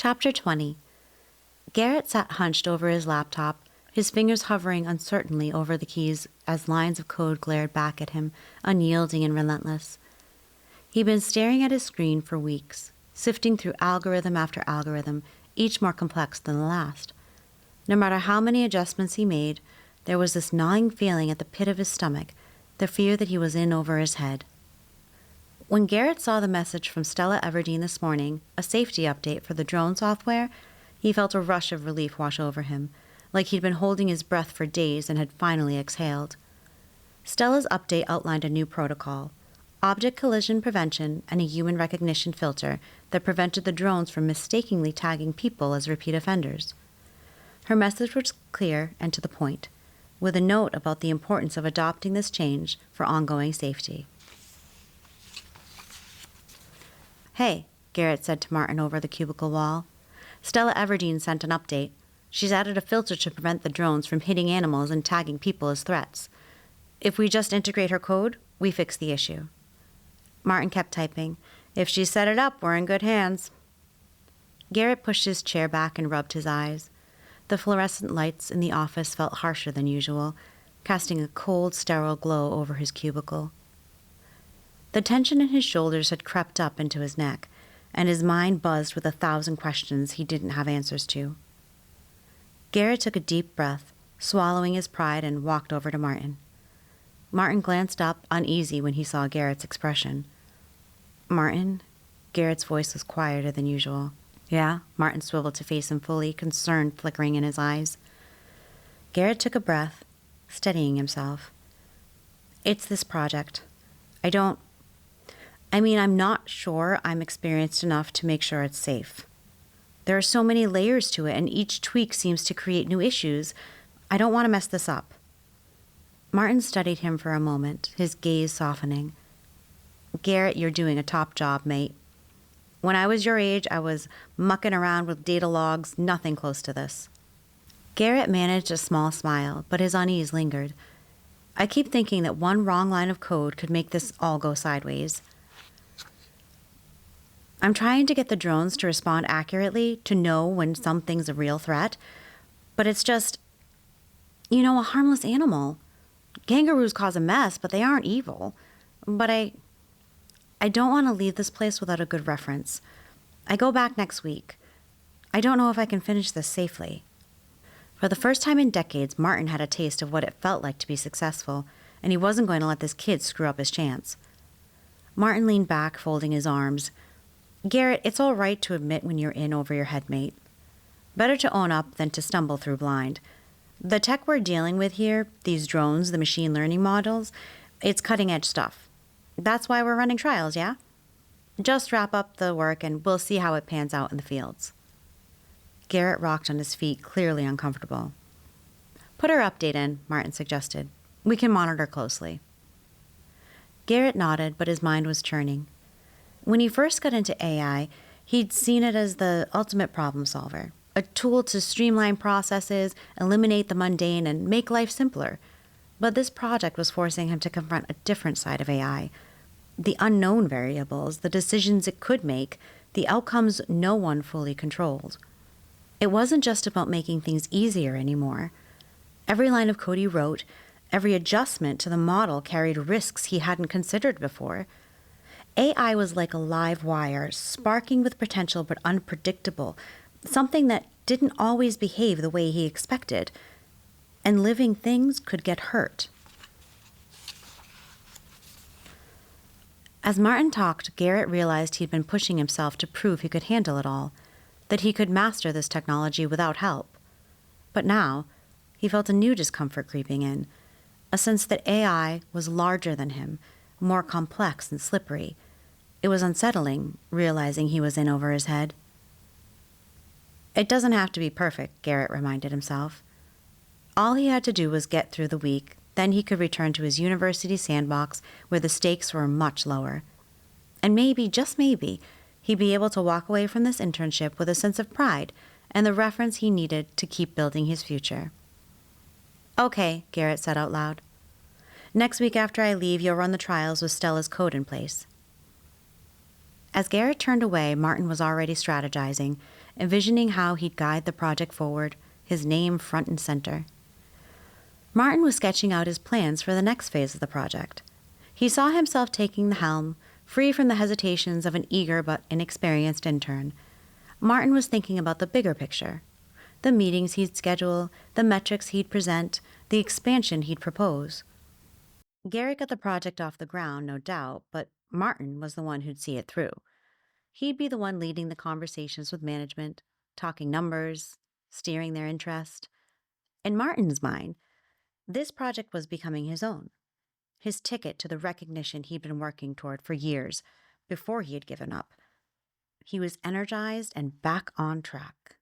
Chapter 20. Garrett sat hunched over his laptop, his fingers hovering uncertainly over the keys as lines of code glared back at him, unyielding and relentless. He'd been staring at his screen for weeks, sifting through algorithm after algorithm, each more complex than the last. No matter how many adjustments he made, there was this gnawing feeling at the pit of his stomach, the fear that he was in over his head. When Garrett saw the message from Stella Everdeen this morning, a safety update for the drone software, he felt a rush of relief wash over him, like he'd been holding his breath for days and had finally exhaled. Stella's update outlined a new protocol, object collision prevention, and a human recognition filter that prevented the drones from mistakenly tagging people as repeat offenders. Her message was clear and to the point, with a note about the importance of adopting this change for ongoing safety. "Hey," Garrett said to Martin over the cubicle wall. "Stella Everdeen sent an update. She's added a filter to prevent the drones from hitting animals and tagging people as threats. If we just integrate her code, we fix the issue." Martin kept typing. "If she set it up, we're in good hands." Garrett pushed his chair back and rubbed his eyes. The fluorescent lights in the office felt harsher than usual, casting a cold, sterile glow over his cubicle. The tension in his shoulders had crept up into his neck, and his mind buzzed with 1,000 questions he didn't have answers to. Garrett took a deep breath, swallowing his pride, and walked over to Martin. Martin glanced up, uneasy when he saw Garrett's expression. "Martin?" Garrett's voice was quieter than usual. "Yeah?" Martin swiveled to face him fully, concern flickering in his eyes. Garrett took a breath, steadying himself. "It's this project. I'm not sure I'm experienced enough to make sure it's safe. There are so many layers to it, and each tweak seems to create new issues. I don't want to mess this up." Martin studied him for a moment, his gaze softening. "Garrett, you're doing a top job, mate. When I was your age, I was mucking around with data logs, nothing close to this." Garrett managed a small smile, but his unease lingered. "I keep thinking that one wrong line of code could make this all go sideways. I'm trying to get the drones to respond accurately, to know when something's a real threat, but it's just, a harmless animal. Kangaroos cause a mess, but they aren't evil. But I don't want to leave this place without a good reference. I go back next week. I don't know if I can finish this safely." For the first time in decades, Martin had a taste of what it felt like to be successful, and he wasn't going to let this kid screw up his chance. Martin leaned back, folding his arms. "Garrett, it's all right to admit when you're in over your head, mate. Better to own up than to stumble through blind. The tech we're dealing with here, these drones, the machine learning models, it's cutting-edge stuff. That's why we're running trials, yeah? Just wrap up the work and we'll see how it pans out in the fields." Garrett rocked on his feet, clearly uncomfortable. "Put our update in," Martin suggested. "We can monitor closely." Garrett nodded, but his mind was churning. When he first got into AI, he'd seen it as the ultimate problem solver, a tool to streamline processes, eliminate the mundane, and make life simpler. But this project was forcing him to confront a different side of AI, the unknown variables, the decisions it could make, the outcomes no one fully controlled. It wasn't just about making things easier anymore. Every line of code he wrote, every adjustment to the model carried risks he hadn't considered before. AI was like a live wire, sparking with potential but unpredictable, something that didn't always behave the way he expected. And living things could get hurt. As Martin talked, Garrett realized he'd been pushing himself to prove he could handle it all, that he could master this technology without help. But now, he felt a new discomfort creeping in, a sense that AI was larger than him, more complex and slippery. It was unsettling, realizing he was in over his head. It doesn't have to be perfect, Garrett reminded himself. All he had to do was get through the week, then he could return to his university sandbox where the stakes were much lower. And maybe, just maybe, he'd be able to walk away from this internship with a sense of pride and the reference he needed to keep building his future. Okay, Garrett said out loud. Next week after I leave, you'll run the trials with Stella's code in place. As Garrett turned away, Martin was already strategizing, envisioning how he'd guide the project forward, his name front and center. Martin was sketching out his plans for the next phase of the project. He saw himself taking the helm, free from the hesitations of an eager but inexperienced intern. Martin was thinking about the bigger picture, the meetings he'd schedule, the metrics he'd present, the expansion he'd propose. Garrett got the project off the ground, no doubt, but Martin was the one who'd see it through. He'd be the one leading the conversations with management, talking numbers, steering their interest. In Martin's mind, this project was becoming his own, his ticket to the recognition he'd been working toward for years before he had given up. He was energized and back on track.